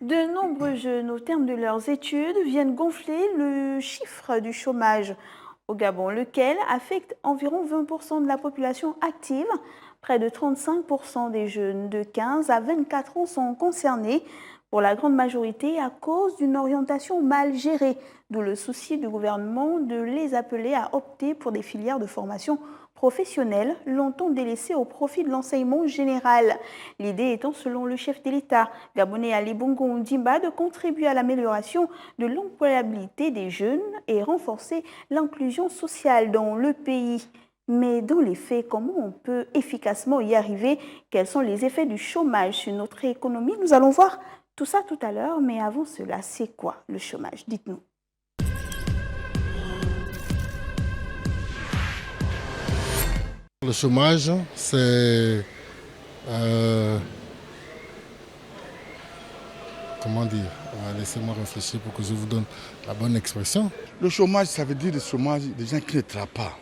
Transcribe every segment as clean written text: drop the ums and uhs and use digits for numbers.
De nombreux jeunes, au terme de leurs études, viennent gonfler le chiffre du chômage au Gabon, lequel affecte environ 20% de la population active. Près de 35% des jeunes de 15 à 24 ans sont concernés, pour la grande majorité à cause d'une orientation mal gérée, d'où le souci du gouvernement de les appeler à opter pour des filières de formation professionnelle, longtemps délaissées au profit de l'enseignement général. L'idée étant, selon le chef de l'État gabonais Ali Bongo Ondimba, de contribuer à l'amélioration de l'employabilité des jeunes et renforcer l'inclusion sociale dans le pays. Mais dans les faits, comment on peut efficacement y arriver? Quels sont les effets du chômage sur notre économie? Nous allons voir tout ça tout à l'heure, mais avant cela, c'est quoi le chômage? Dites-nous. Le chômage, c'est, comment dire, laissez-moi réfléchir pour que je vous donne la bonne expression. Le chômage, ça veut dire le chômage des gens qui ne travaillent pas.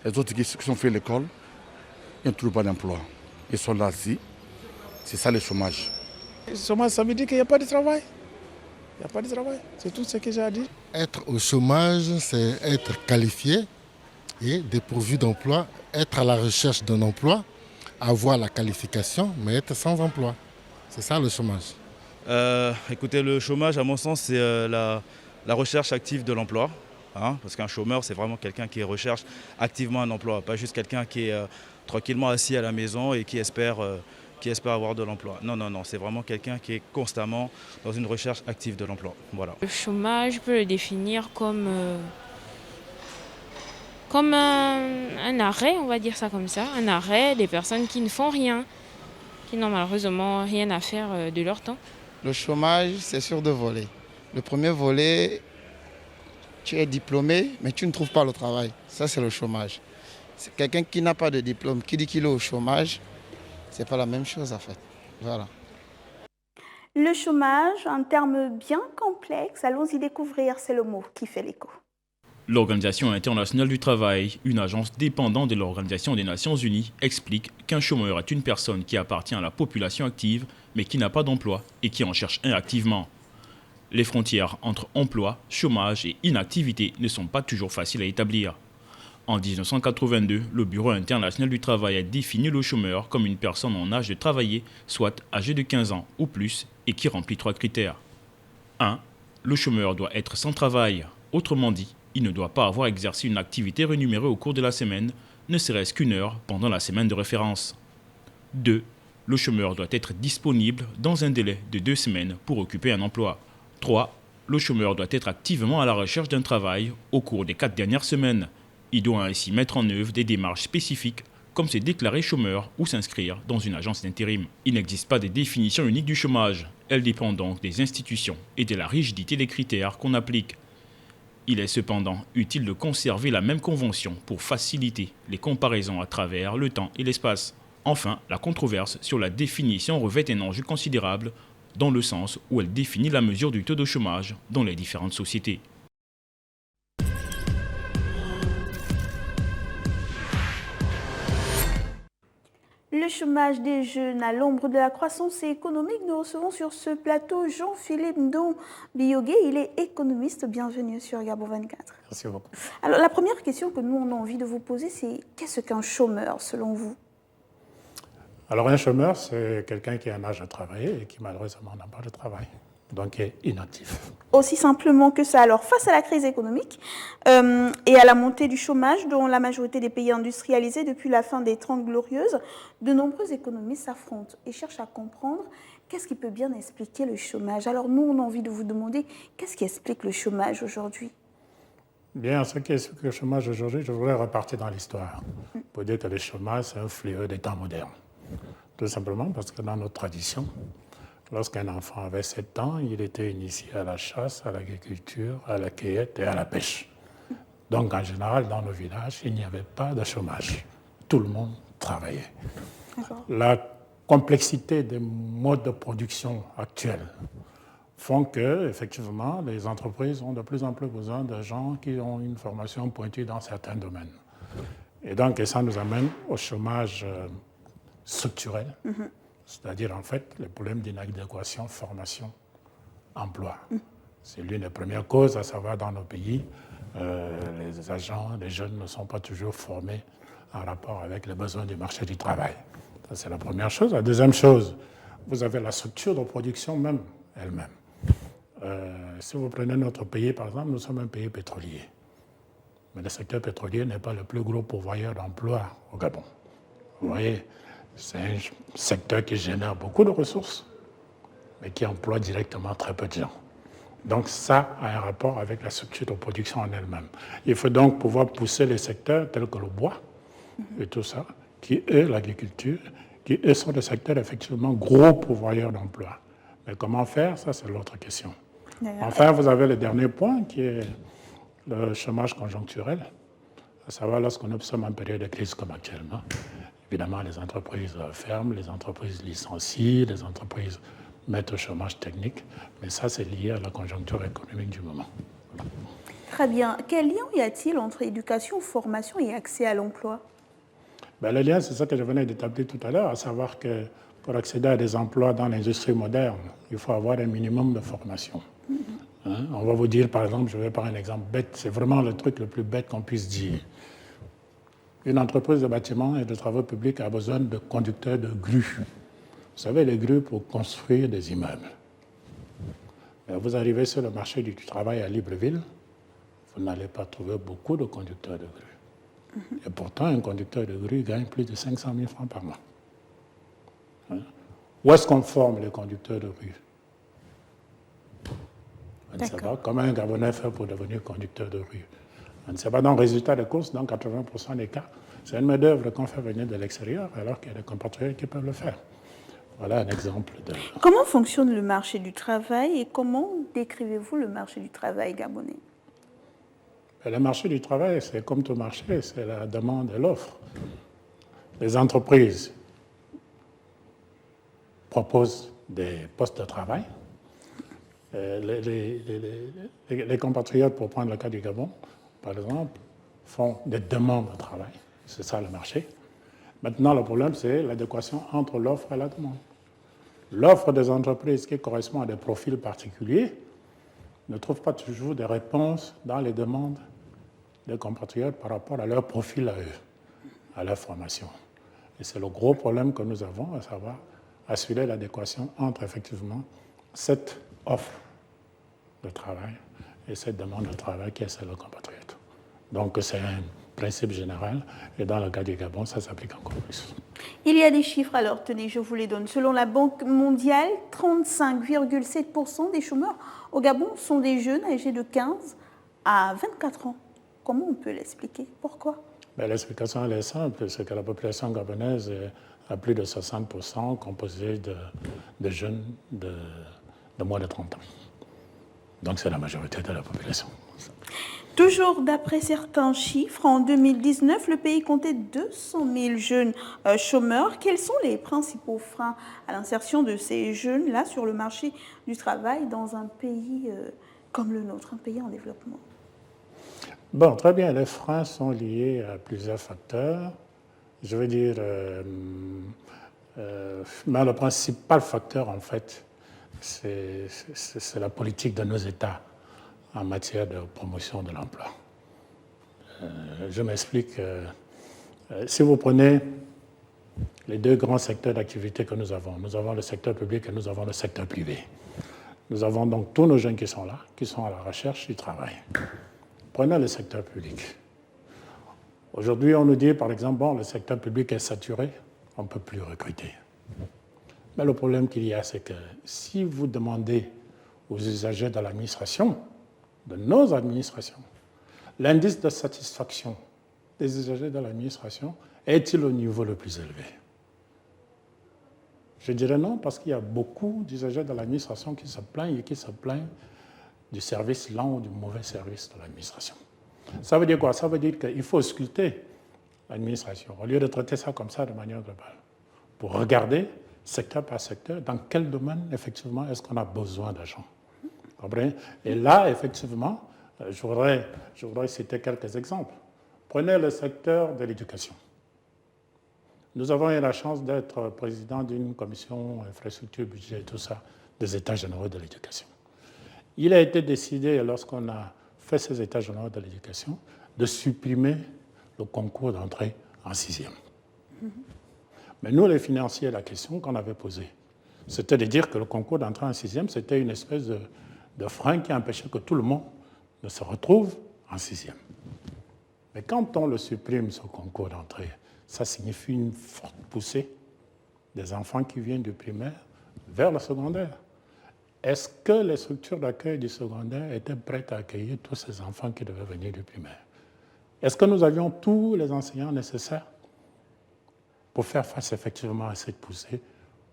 Les autres qui sont fait l'école, ils ne trouvent pas d'emploi. Ils sont là assis. C'est ça le chômage. Le chômage, ça veut dire qu'il n'y a pas de travail. Il n'y a pas de travail. C'est tout ce que j'ai à dire. Être au chômage, c'est être qualifié et dépourvu d'emploi, être à la recherche d'un emploi, avoir la qualification, mais être sans emploi. C'est ça le chômage. Écoutez, le chômage, à mon sens, c'est la recherche active de l'emploi. Parce qu'un chômeur, c'est vraiment quelqu'un qui recherche activement un emploi, pas juste quelqu'un qui est tranquillement assis à la maison et qui espère avoir de l'emploi. Non, non, non, c'est vraiment quelqu'un qui est constamment dans une recherche active de l'emploi. Voilà. Le chômage, je peux le définir comme un arrêt, on va dire ça comme ça, un arrêt des personnes qui ne font rien, qui n'ont malheureusement rien à faire de leur temps. Le chômage, c'est sur deux volets. Le premier volet, tu es diplômé, mais tu ne trouves pas le travail. Ça, c'est le chômage. C'est quelqu'un qui n'a pas de diplôme, qui dit qu'il est au chômage, c'est pas la même chose en fait. Voilà. Le chômage, un terme bien complexe, allons-y découvrir, c'est le mot qui fait l'écho. L'Organisation internationale du travail, une agence dépendante de l'Organisation des Nations Unies, explique qu'un chômeur est une personne qui appartient à la population active, mais qui n'a pas d'emploi et qui en cherche un activement. Les frontières entre emploi, chômage et inactivité ne sont pas toujours faciles à établir. En 1982, le Bureau international du travail a défini le chômeur comme une personne en âge de travailler, soit âgée de 15 ans ou plus, et qui remplit 3 critères. 1. Le chômeur doit être sans travail. Autrement dit, il ne doit pas avoir exercé une activité rémunérée au cours de la semaine, ne serait-ce qu'une heure pendant la semaine de référence. 2. Le chômeur doit être disponible dans un délai de 2 semaines pour occuper un emploi. 3. Le chômeur doit être activement à la recherche d'un travail au cours des 4 dernières semaines. Il doit ainsi mettre en œuvre des démarches spécifiques comme se déclarer chômeur ou s'inscrire dans une agence d'intérim. Il n'existe pas de définition unique du chômage. Elle dépend donc des institutions et de la rigidité des critères qu'on applique. Il est cependant utile de conserver la même convention pour faciliter les comparaisons à travers le temps et l'espace. Enfin, la controverse sur la définition revêt un enjeu considérable dans le sens où elle définit la mesure du taux de chômage dans les différentes sociétés. Le chômage des jeunes à l'ombre de la croissance économique. Nous recevons sur ce plateau Jean-Philippe Ndon Biogué. Il est économiste. Bienvenue sur Gabon 24. Merci beaucoup. Alors, la première question que nous, on a envie de vous poser, c'est qu'est-ce qu'un chômeur, selon vous? Alors, un chômeur, c'est quelqu'un qui a un âge de travailler et qui malheureusement n'a pas de travail, donc est inactif. Aussi simplement que ça. Alors, face à la crise économique et à la montée du chômage dans la majorité des pays industrialisés depuis la fin des 30 glorieuses, de nombreux économistes s'affrontent et cherchent à comprendre qu'est-ce qui peut bien expliquer le chômage. Alors, nous, on a envie de vous demander qu'est-ce qui explique le chômage aujourd'hui? Bien, ce qui explique le chômage aujourd'hui, je voudrais repartir dans l'histoire pour dire que le chômage, c'est un fléau des temps modernes. Tout simplement parce que dans notre tradition, lorsqu'un enfant avait 7 ans, il était initié à la chasse, à l'agriculture, à la cueillette et à la pêche. Donc en général, dans nos villages, il n'y avait pas de chômage. Tout le monde travaillait. La complexité des modes de production actuels font que, effectivement, les entreprises ont de plus en plus besoin de gens qui ont une formation pointue dans certains domaines. Et donc, ça nous amène au chômage structurel c'est-à-dire en fait le problème d'inadéquation formation-emploi. C'est l'une des premières causes, à savoir dans nos pays, les agents, les jeunes ne sont pas toujours formés en rapport avec les besoins du marché du travail. Ça, c'est la première chose. La deuxième chose, vous avez la structure de production même, elle-même. Si vous prenez notre pays, par exemple, nous sommes un pays pétrolier. Mais le secteur pétrolier n'est pas le plus gros pourvoyeur d'emplois au Gabon. Vous voyez, c'est un secteur qui génère beaucoup de ressources, mais qui emploie directement très peu de gens. Donc ça a un rapport avec la structure de production en elle-même. Il faut donc pouvoir pousser les secteurs tels que le bois et tout ça, qui eux, l'agriculture, qui eux sont des secteurs effectivement gros pourvoyeurs d'emplois. Mais comment faire, ça c'est l'autre question. Enfin, vous avez le dernier point qui est le chômage conjoncturel, à savoir lorsque nous sommes en période de crise comme actuellement. Évidemment, les entreprises ferment, les entreprises licencient, les entreprises mettre au chômage technique, mais ça, c'est lié à la conjoncture économique du moment. Voilà. Très bien. Quel lien y a-t-il entre éducation, formation et accès à l'emploi? Le lien, c'est ça que je venais d'établir tout à l'heure, à savoir que pour accéder à des emplois dans l'industrie moderne, il faut avoir un minimum de formation. On va vous dire, par exemple, je vais prendre un exemple bête, c'est vraiment le truc le plus bête qu'on puisse dire. Une entreprise de bâtiment et de travaux publics a besoin de conducteurs de grues. Vous savez, les grues pour construire des immeubles. Mais vous arrivez sur le marché du travail à Libreville, vous n'allez pas trouver beaucoup de conducteurs de grues. Et pourtant, un conducteur de grue gagne plus de 500 000 francs par mois. Où est-ce qu'on forme les conducteurs de grue? On ne sait pas comment un Gabonais fait pour devenir conducteur de rue. On ne sait pas. Donc, résultat des courses, dans 80% des cas, c'est une main-d'œuvre qu'on fait venir de l'extérieur, alors qu'il y a des compatriotes qui peuvent le faire. Voilà un exemple de... Comment fonctionne le marché du travail et comment décrivez-vous le marché du travail gabonais? Le marché du travail, c'est comme tout marché, c'est la demande et l'offre. Les entreprises proposent des postes de travail. Les compatriotes, pour prendre le cas du Gabon, par exemple, font des demandes de travail. C'est ça le marché. Maintenant, le problème, c'est l'adéquation entre l'offre et la demande. L'offre des entreprises qui correspond à des profils particuliers ne trouve pas toujours des réponses dans les demandes des compatriotes par rapport à leur profil à eux, à leur formation. Et c'est le gros problème que nous avons, à savoir assurer l'adéquation entre effectivement cette offre de travail et cette demande de travail qui est celle des compatriotes. Donc c'est un principe général et dans le cas du Gabon, ça s'applique encore plus. Il y a des chiffres, alors tenez, je vous les donne. Selon la Banque mondiale, 35,7% des chômeurs au Gabon sont des jeunes âgés de 15 à 24 ans. Comment on peut l'expliquer? Pourquoi? L'explication elle est simple, c'est que la population gabonaise est à plus de 60% composée de jeunes de moins de 30 ans. Donc c'est la majorité de la population. Toujours d'après certains chiffres, en 2019, le pays comptait 200 000 jeunes chômeurs. Quels sont les principaux freins à l'insertion de ces jeunes-là sur le marché du travail dans un pays comme le nôtre, un pays en développement? Bon, très bien. Les freins sont liés à plusieurs facteurs. Je veux dire, mais le principal facteur, en fait, c'est la politique de nos États en matière de promotion de l'emploi. Je m'explique. Si vous prenez les deux grands secteurs d'activité que nous avons le secteur public et nous avons le secteur privé. Nous avons donc tous nos jeunes qui sont là, qui sont à la recherche du travail. Prenez le secteur public. Aujourd'hui, on nous dit, par exemple, bon, le secteur public est saturé, on ne peut plus recruter. Mais le problème qu'il y a, c'est que si vous demandez aux usagers de l'administration, de nos administrations, l'indice de satisfaction des usagers de l'administration est-il au niveau le plus élevé? Je dirais non, parce qu'il y a beaucoup d'usagers de l'administration qui se plaignent et qui se plaignent du service lent ou du mauvais service de l'administration. Ça veut dire quoi? Ça veut dire qu'il faut ausculter l'administration, au lieu de traiter ça comme ça de manière globale, pour regarder secteur par secteur, dans quel domaine, effectivement, est-ce qu'on a besoin d'agents. Et là, effectivement, je voudrais citer quelques exemples. Prenez le secteur de l'éducation. Nous avons eu la chance d'être président d'une commission infrastructure, budget et tout ça, des États généraux de l'éducation. Il a été décidé, lorsqu'on a fait ces États généraux de l'éducation, de supprimer le concours d'entrée en 6e. Mais nous, les financiers, la question qu'on avait posée, c'était de dire que le concours d'entrée en 6e, c'était une espèce de frein qui empêchait que tout le monde ne se retrouve en 6e. Mais quand on le supprime, ce concours d'entrée, ça signifie une forte poussée des enfants qui viennent du primaire vers le secondaire. Est-ce que les structures d'accueil du secondaire étaient prêtes à accueillir tous ces enfants qui devaient venir du primaire? Est-ce que nous avions tous les enseignants nécessaires pour faire face effectivement à cette poussée,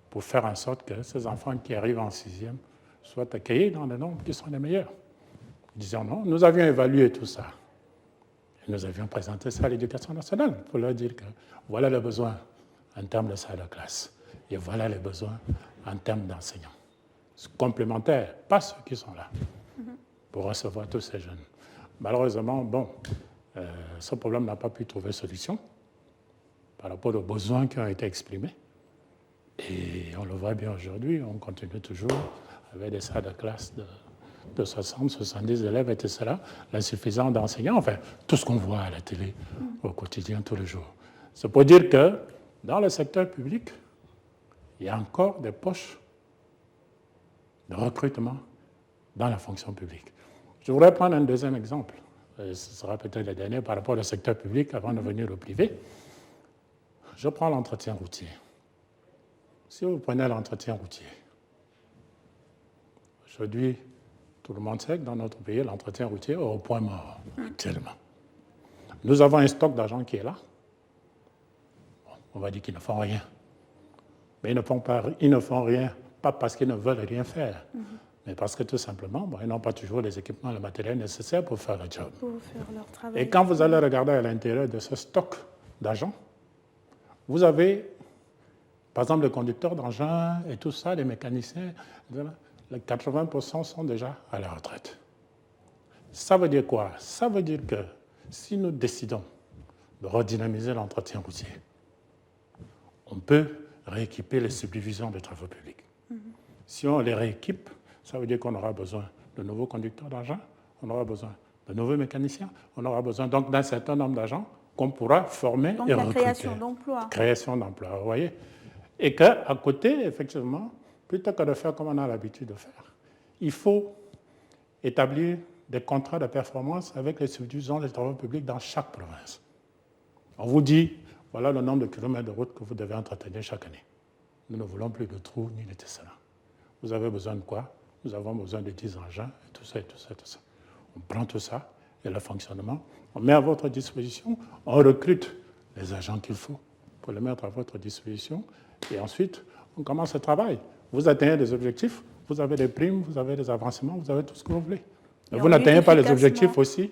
pour faire en sorte que ces enfants qui arrivent en 6e soient accueillis dans les nombres qui sont les meilleurs? Disons non, nous avions évalué tout ça. Et nous avions présenté ça à l'Éducation nationale pour leur dire que voilà les besoins en termes de salle de classe et voilà les besoins en termes d'enseignants. Complémentaires, pas ceux qui sont là, pour recevoir tous ces jeunes. Malheureusement, ce problème n'a pas pu trouver solution par rapport aux besoins qui ont été exprimés. Et on le voit bien aujourd'hui, on continue toujours avec des salles de classe de 60, 70 élèves, etc. L'insuffisance d'enseignants, enfin, tout ce qu'on voit à la télé au quotidien, tous les jours. C'est pour dire que dans le secteur public, il y a encore des poches de recrutement dans la fonction publique. Je voudrais prendre un deuxième exemple. Ce sera peut-être le dernier par rapport au secteur public avant de venir au privé. Je prends l'entretien routier. Si vous prenez l'entretien routier, aujourd'hui, tout le monde sait que dans notre pays, l'entretien routier est au point mort actuellement. Nous avons un stock d'agents qui est là. On va dire qu'ils ne font rien. Mais ils ne font rien, pas parce qu'ils ne veulent rien faire, mais parce que tout simplement, ils n'ont pas toujours les équipements, le matériel nécessaire pour faire le job. Pour faire leur travail. Et quand vous allez regarder à l'intérieur de ce stock d'agents, vous avez, par exemple, les conducteurs d'engins et tout ça, les mécaniciens, les 80% sont déjà à la retraite. Ça veut dire quoi? Ça veut dire que si nous décidons de redynamiser l'entretien routier, on peut rééquiper les subdivisions de travaux publics. Si on les rééquipe, ça veut dire qu'on aura besoin de nouveaux conducteurs d'engins, on aura besoin de nouveaux mécaniciens, on aura besoin donc d'un certain nombre d'agents qu'on pourra former donc et la recruter. création d'emplois. Création d'emplois, vous voyez. Et qu'à côté, effectivement, plutôt que de faire comme on a l'habitude de faire, il faut établir des contrats de performance avec les subdivisions des travaux publics dans chaque province. On vous dit, voilà le nombre de kilomètres de route que vous devez entretenir chaque année. Nous ne voulons plus de trous ni de tessera. Vous avez besoin de quoi? Nous avons besoin de 10 engins, et tout ça, et tout ça, et tout ça. On prend tout ça et le fonctionnement, on met à votre disposition, on recrute les agents qu'il faut pour les mettre à votre disposition et ensuite, on commence le travail. Vous atteignez des objectifs, vous avez des primes, vous avez des avancements, vous avez tout ce que vous voulez. Et vous n'atteignez pas les objectifs aussi,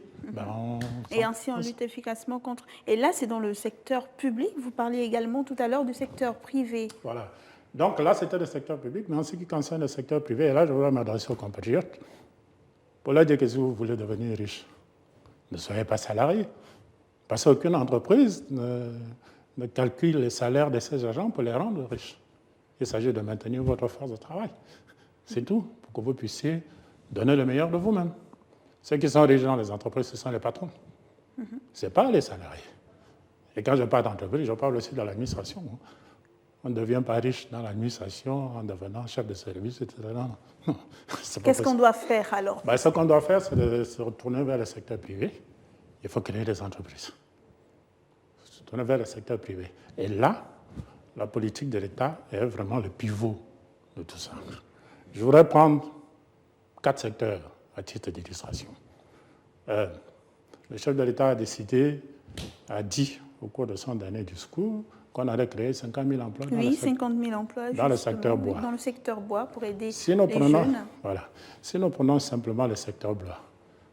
et ainsi on lutte efficacement contre. Et là, c'est dans le secteur public. Vous parliez également tout à l'heure du secteur privé. Voilà. Donc là, c'était le secteur public, mais en ce qui concerne le secteur privé, et là, je voudrais m'adresser aux compatriotes pour leur dire que si vous voulez devenir riche, ne soyez pas salarié. Parce qu'aucune entreprise ne calcule les salaires de ses agents pour les rendre riches. Il s'agit de maintenir votre force de travail. C'est tout, pour que vous puissiez donner le meilleur de vous-même. Ceux qui sont riches dans les entreprises, ce sont les patrons. Ce n'est pas les salariés. Et quand je parle d'entreprise, je parle aussi de l'administration. On ne devient pas riche dans l'administration en devenant chef de service, etc. Non. Qu'est-ce qu'on doit faire alors? Ce qu'on doit faire, c'est de se retourner vers le secteur privé. Il faut créer des entreprises. Se tourner vers le secteur privé. Et là, la politique de l'État est vraiment le pivot de tout ça. Je voudrais prendre 4 secteurs à titre d'illustration. Le chef de l'État a dit au cours de son dernier discours qu'on allait créer 50 000 emplois dans le secteur bois. Dans le secteur bois pour aider les jeunes. Voilà. Si nous prenons simplement le secteur bois,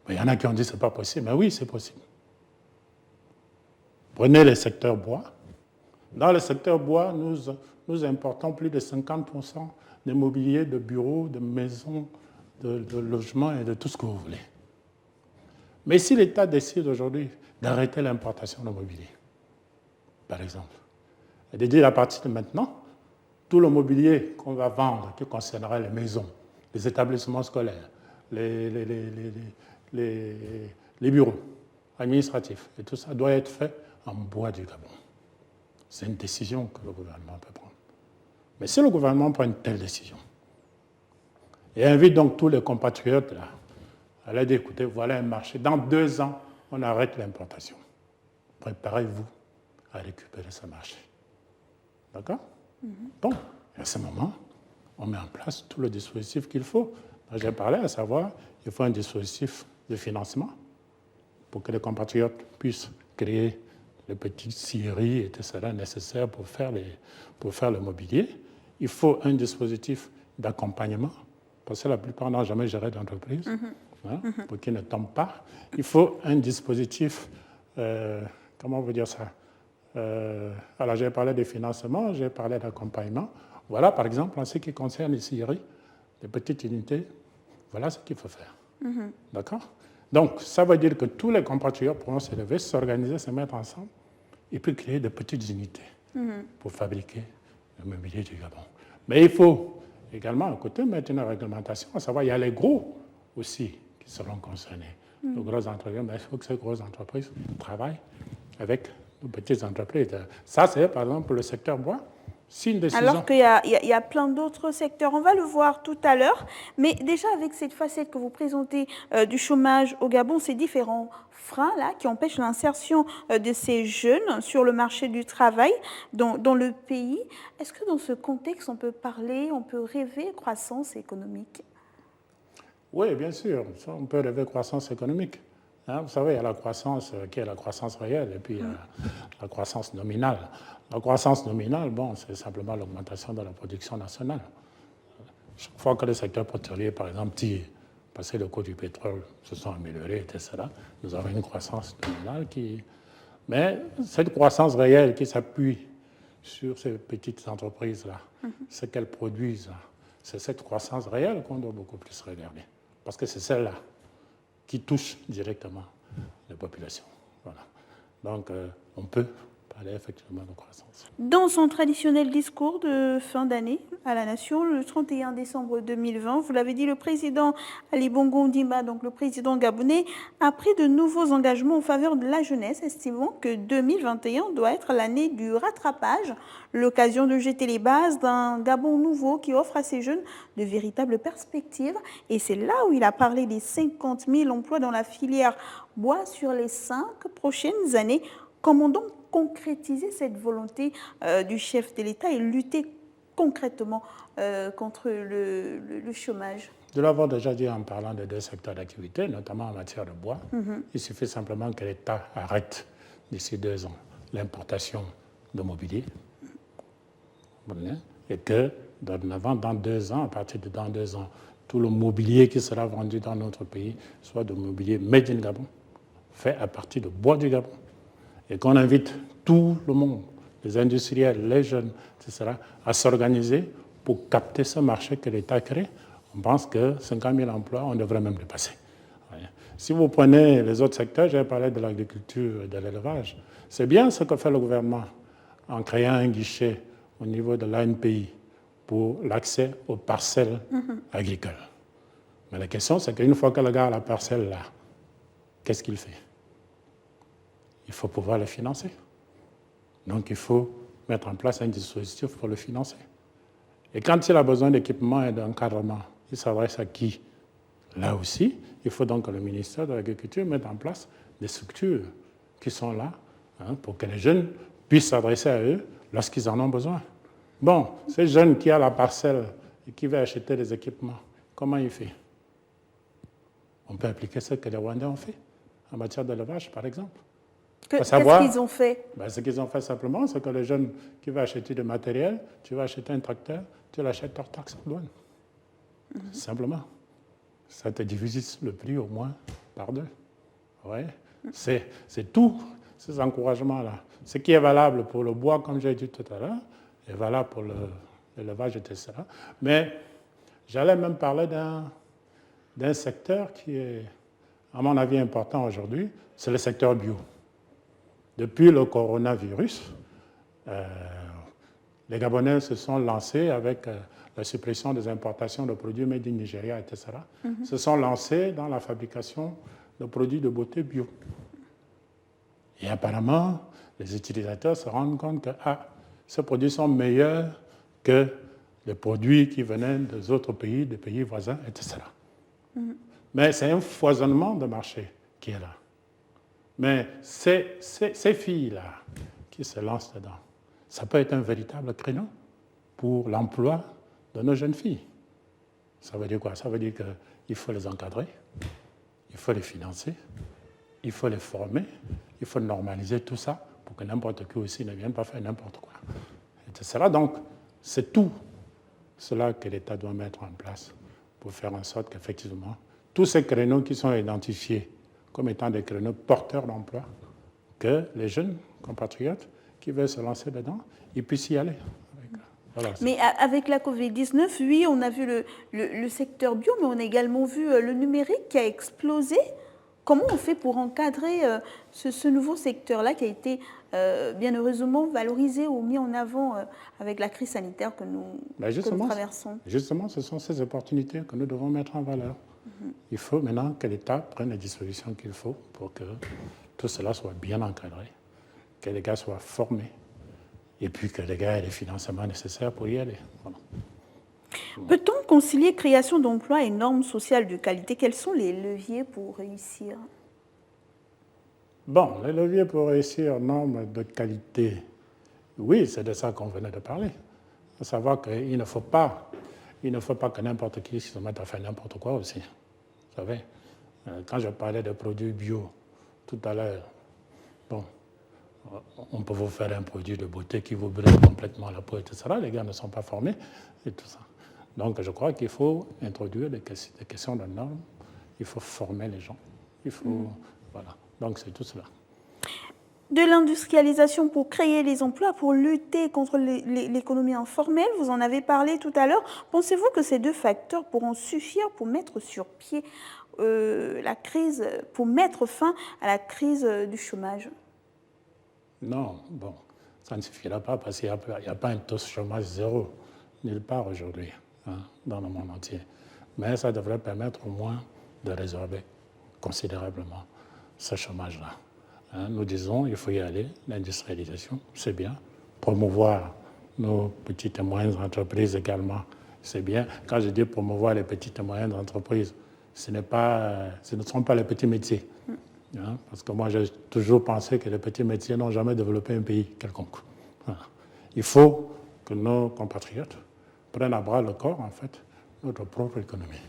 il y en a qui ont dit que ce n'est pas possible, mais oui, c'est possible. Prenez le secteur bois. Dans le secteur bois, nous importons plus de 50% de mobilier, de bureaux, de maisons, de logements et de tout ce que vous voulez. Mais si l'État décide aujourd'hui d'arrêter l'importation de mobilier, par exemple, Et de dire à partir de maintenant, tout le mobilier qu'on va vendre, qui concernera les maisons, les établissements scolaires, les bureaux administratifs, et tout ça doit être fait en bois du Gabon. C'est une décision que le gouvernement peut prendre. Mais si le gouvernement prend une telle décision, et invite donc tous les compatriotes là, à leur dire, écoutez, voilà un marché, dans 2 ans, on arrête l'importation. Préparez-vous à récupérer ce marché. D'accord? Bon, à ce moment, on met en place tout le dispositif qu'il faut. J'ai parlé, à savoir, il faut un dispositif de financement pour que les compatriotes puissent créer les petites scieries et tout cela nécessaires pour faire le mobilier. Il faut un dispositif d'accompagnement, parce que la plupart n'ont jamais géré d'entreprise, pour qu'ils ne tombent pas. Il faut un dispositif, comment on veut dire ça? Alors j'ai parlé de financement, j'ai parlé d'accompagnement. Voilà, par exemple, en ce qui concerne les scieries, les petites unités, voilà ce qu'il faut faire. D'accord? Donc, ça veut dire que tous les compatriotes pourront se lever, s'organiser, se mettre ensemble, et puis créer de petites unités pour fabriquer le mobilier du Gabon. Mais il faut également, à côté, mettre une réglementation, à savoir, il y a les gros aussi qui seront concernés. Les grosses entreprises, mais il faut que ces grosses entreprises travaillent avec les petites entreprises. Ça, c'est par exemple pour le secteur bois. Si une décision... Alors qu'il y a plein d'autres secteurs, on va le voir tout à l'heure, mais déjà avec cette facette que vous présentez du chômage au Gabon, ces différents freins là qui empêchent l'insertion de ces jeunes sur le marché du travail dans le pays, est-ce que dans ce contexte on peut parler, on peut rêver croissance économique? Oui, bien sûr, on peut rêver croissance économique. Vous savez, il y a la croissance qui est la croissance réelle et puis la croissance nominale. La croissance nominale, bon, c'est simplement l'augmentation de la production nationale. Chaque fois que le secteur pétrolier, par exemple, tire, parce que le coût du pétrole se sont améliorés, etc., nous avons une croissance nominale qui... Mais cette croissance réelle qui s'appuie sur ces petites entreprises-là, ce qu'elles produisent, c'est cette croissance réelle qu'on doit beaucoup plus regarder. Parce que c'est celle-là qui touche directement les populations. Voilà. Donc, on peut parler effectivement de croissance. Dans son traditionnel discours de fin d'année à la Nation, le 31 décembre 2020, vous l'avez dit, le président Ali Bongo Ondimba, donc le président gabonais, a pris de nouveaux engagements en faveur de la jeunesse, estimant que 2021 doit être l'année du rattrapage, l'occasion de jeter les bases d'un Gabon nouveau qui offre à ces jeunes de véritables perspectives. Et c'est là où il a parlé des 50 000 emplois dans la filière bois sur les 5 prochaines années. Comment donc concrétiser cette volonté du chef de l'État et lutter concrètement contre le chômage? De l'avoir déjà dit en parlant de 2 secteurs d'activité, notamment en matière de bois, il suffit simplement que l'État arrête d'ici 2 ans l'importation de mobilier et que dorénavant, dans 2 ans, à partir de dans 2 ans, tout le mobilier qui sera vendu dans notre pays soit de mobilier made in Gabon, fait à partir de bois du Gabon. Et qu'on invite tout le monde, les industriels, les jeunes, etc., à s'organiser pour capter ce marché que l'État crée. On pense que 50 000 emplois, on devrait même dépasser. Si vous prenez les autres secteurs, j'ai parlé de l'agriculture et de l'élevage, c'est bien ce que fait le gouvernement en créant un guichet au niveau de l'ANPI pour l'accès aux parcelles agricoles. Mais la question, c'est qu'une fois que le gars a la parcelle là, qu'est-ce qu'il fait? Il faut pouvoir le financer. Donc, il faut mettre en place un dispositif pour le financer. Et quand il a besoin d'équipement et d'encadrement, il s'adresse à qui? Là aussi, il faut donc que le ministère de l'Agriculture mette en place des structures qui sont là pour que les jeunes puissent s'adresser à eux lorsqu'ils en ont besoin. Bon, ces jeunes qui a la parcelle et qui veut acheter des équipements, comment il fait? On peut appliquer ce que les Rwandais ont fait en matière d'élevage, par exemple. Qu'est-ce qu'ils ont fait? Ce qu'ils ont fait simplement, c'est que les jeunes qui veulent acheter du matériel, tu vas acheter un tracteur, tu l'achètes hors taxe en douane. Simplement. Ça te divise le prix au moins par 2. Ouais. C'est tous ces encouragements-là. Ce qui est valable pour le bois, comme j'ai dit tout à l'heure, est valable pour l'élevage, etc. Mais j'allais même parler d'un secteur qui est, à mon avis, important aujourd'hui, c'est le secteur bio. Depuis le coronavirus, Les Gabonais se sont lancés avec la suppression des importations de produits made in Nigeria, etc. Se sont lancés dans la fabrication de produits de beauté bio. Et apparemment, les utilisateurs se rendent compte que ces produits sont meilleurs que les produits qui venaient des autres pays, des pays voisins, etc. Mais c'est un foisonnement de marché qui est là. Mais ces filles-là qui se lancent dedans, ça peut être un véritable créneau pour l'emploi de nos jeunes filles. Ça veut dire quoi? Ça veut dire qu'il faut les encadrer, il faut les financer, il faut les former, il faut normaliser tout ça pour que n'importe qui aussi ne vienne pas faire n'importe quoi. Etc. Donc, c'est tout cela que l'État doit mettre en place pour faire en sorte qu'effectivement, tous ces créneaux qui sont identifiés comme étant des créneaux porteurs d'emploi, que les jeunes compatriotes qui veulent se lancer dedans, ils puissent y aller. Voilà. Mais avec la Covid-19, oui, on a vu le secteur bio, mais on a également vu le numérique qui a explosé. Comment on fait pour encadrer ce nouveau secteur-là qui a été bien heureusement valorisé ou mis en avant avec la crise sanitaire que nous traversons? Justement, ce sont ces opportunités que nous devons mettre en valeur. Il faut maintenant que l'État prenne les dispositions qu'il faut pour que tout cela soit bien encadré, que les gars soient formés et puis que les gars aient les financements nécessaires pour y aller. Voilà. Peut-on concilier création d'emplois et normes sociales de qualité? Quels sont les leviers pour réussir? Bon, les leviers pour réussir, normes de qualité, oui, c'est de ça qu'on venait de parler. Il faut savoir qu'il ne faut pas que n'importe qui se mette à faire n'importe quoi aussi. Vous savez, quand je parlais de produits bio tout à l'heure, bon, on peut vous faire un produit de beauté qui vous brûle complètement la peau, etc. Les gars ne sont pas formés et tout ça. Donc, je crois qu'il faut introduire des questions de normes, il faut former les gens, il faut... Voilà. Donc, c'est tout cela. De l'industrialisation pour créer les emplois, pour lutter contre l'économie informelle, vous en avez parlé tout à l'heure. Pensez-vous que ces deux facteurs pourront suffire pour mettre sur pied la crise, pour mettre fin à la crise du chômage? Non, bon, ça ne suffira pas parce qu'il n'y a pas un taux de chômage zéro nulle part aujourd'hui, dans le monde entier. Mais ça devrait permettre au moins de résorber considérablement ce chômage-là. Nous disons, il faut y aller, l'industrialisation, c'est bien. Promouvoir nos petites et moyennes entreprises également, c'est bien. Quand je dis promouvoir les petites et moyennes entreprises, ce ne sont pas les petits métiers. Parce que moi, j'ai toujours pensé que les petits métiers n'ont jamais développé un pays quelconque. Voilà. Il faut que nos compatriotes prennent à bras le corps, en fait, notre propre économie.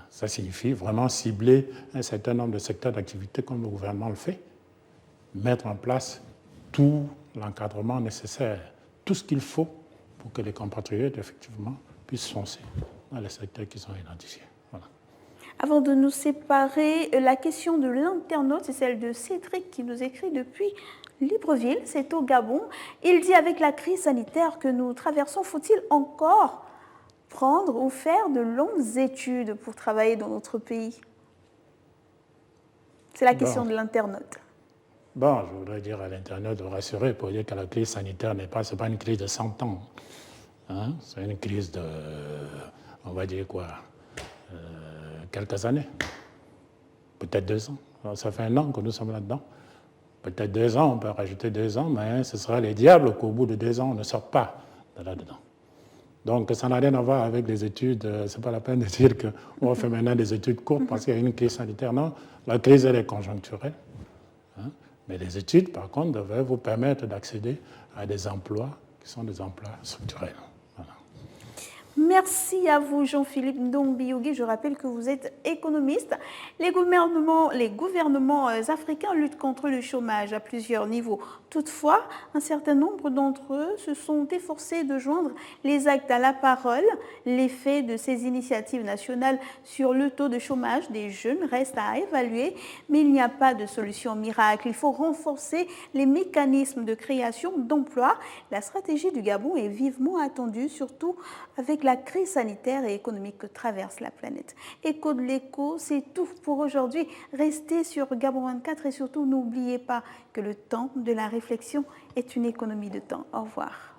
Ça signifie vraiment cibler un certain nombre de secteurs d'activité comme le gouvernement le fait, mettre en place tout l'encadrement nécessaire, tout ce qu'il faut pour que les compatriotes, effectivement, puissent foncer dans les secteurs qui sont identifiés. Voilà. Avant de nous séparer, la question de l'internaute, c'est celle de Cédric qui nous écrit depuis Libreville, c'est au Gabon. Il dit, avec la crise sanitaire que nous traversons, faut-il encore prendre ou faire de longues études pour travailler dans notre pays? C'est la question de l'internaute. Bon, je voudrais dire à l'internaute de rassurer pour dire que la crise sanitaire c'est pas une crise de 100 ans. C'est une crise de, on va dire quoi, quelques années, peut-être 2 ans. Alors, ça fait 1 an que nous sommes là-dedans. Peut-être 2 ans, on peut rajouter 2 ans, mais ce sera les diables qu'au bout de 2 ans, on ne sort pas de là-dedans. Donc, ça n'a rien à voir avec les études. Ce n'est pas la peine de dire qu'on va faire maintenant des études courtes parce qu'il y a une crise sanitaire. Non, la crise, elle est conjoncturelle. Mais les études, par contre, devraient vous permettre d'accéder à des emplois qui sont des emplois structurels. Voilà. Merci à vous, Jean-Philippe Ndombi-Yogué. Je rappelle que vous êtes économiste. Les gouvernements africains luttent contre le chômage à plusieurs niveaux. Toutefois, un certain nombre d'entre eux se sont efforcés de joindre les actes à la parole. L'effet de ces initiatives nationales sur le taux de chômage des jeunes reste à évaluer, mais il n'y a pas de solution miracle. Il faut renforcer les mécanismes de création d'emplois. La stratégie du Gabon est vivement attendue, surtout avec la crise sanitaire et économique que traverse la planète. Écho de l'écho, c'est tout pour aujourd'hui. Restez sur Gabon 24 et surtout n'oubliez pas que le temps de la réflexion est une économie de temps. Au revoir.